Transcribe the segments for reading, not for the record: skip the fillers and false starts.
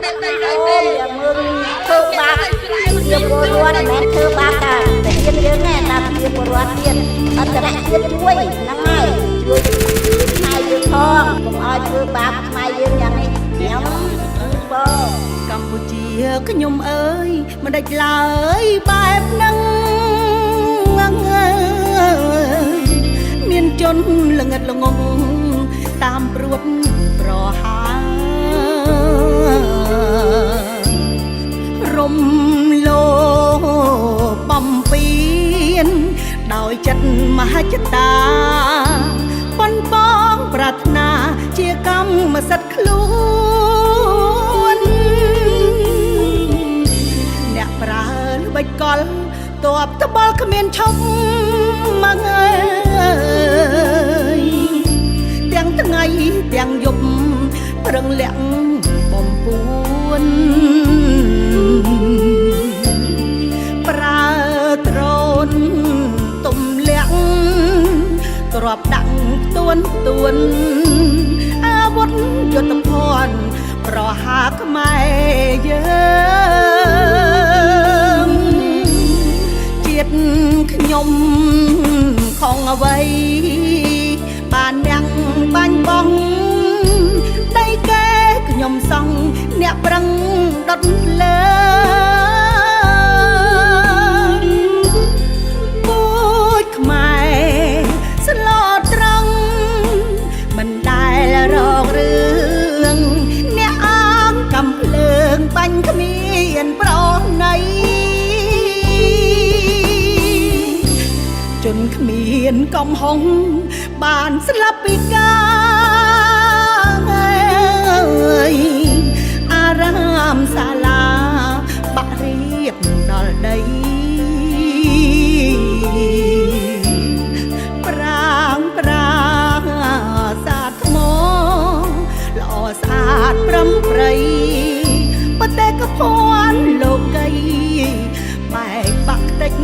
อย่ามึงเธอบาปเทียบบัวร้อนแม่เธอบาปแต่เทียบเยอะแน่ตาเทียบบัวร้อนเทียบอันตรายเทียบด้วยนั่งไงช่วยนายยืนทองผมเอาเธอบาปมายืนอย่างนี้เดี๋ยวโบកម្ពុជាខ្ញុំអើយមិនដាច់ឡើយបែបហ្នឹងមានជនល្ងិតល្ងងតាមព្រួតប្រហារំលោបំពេញដោយចិត្តមហិច្ឆតាប៉ុនបងប្រាថ្នាជាកម្មសិទ្ធិខ្លួនអ្នកប្រើល្បិចកលតបត្បល់គ្មានឈប់មកអើយទាំងថ្ងៃទាំងយប់ប្រឹងលាក់បំពួនប្រើដ្រូនទំលាក់ទ្របដាក់ទួនអាវុធយុទ្ធភ័ណ្ឌប្រហារខ្មែរយើងជាតិខ្ញុំខំអ្វីបានអ្នកបាញ់បងដៃកែខ្ញុំសង់អ្នកប្រឹងដុតលើពូជខ្មែរស្លូតត្រង់មិនដែលរករឿងអ្នកអងកំភ្លើងបាញ់គ្មានប្រណីជនគ្មានកំហុងបានស្លាប់ពីការអារាមសាលាបាក់រៀបដល់ដីប្រាងសាទថ្មល្អស្អាតប្រំប្រៃបតេកភ័ណ្ឌលោកីបែកបាក់តិច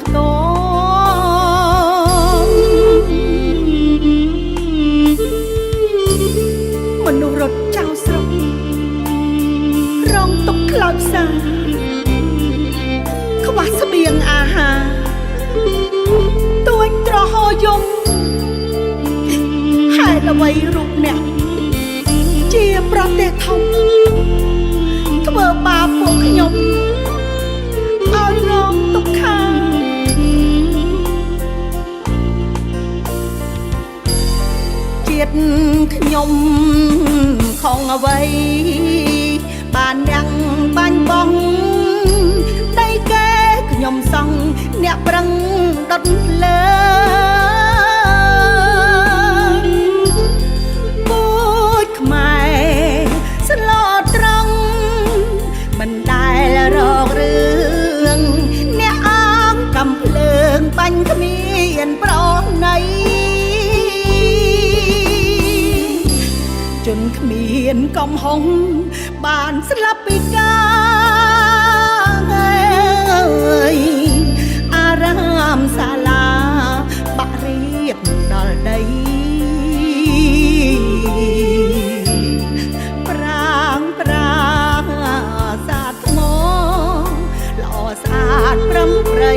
ខ្នងមនុស្សរត់ចោលស្រុករងទុកខ្លោចផ្សាខ្វះស្បៀងអាហារទួញត្រហោយំហេតុអ្វីរូបអ្នកជាប្រទេសធំធ្វើបាបពួកខ្ញុំឲ្យរងទុក្ខាជាតិខ្ញុំខំអ្វីបានអ្នកបាញ់បងដៃកែខ្ញុំសង់អ្នកប្រឹងដុតលើពូជខ្មែរស្លូតត្រង់មិនដែលរករឿងអ្នកអងកំភ្លើងបាញ់គ្មានប្រណីជនគ្មានកំហុងបានស្លាប់ពីការអារាមសាលាបាក់រៀបដល់ដីប្រាងសាទថ្មល្អស្អាតប្រំប្រៃ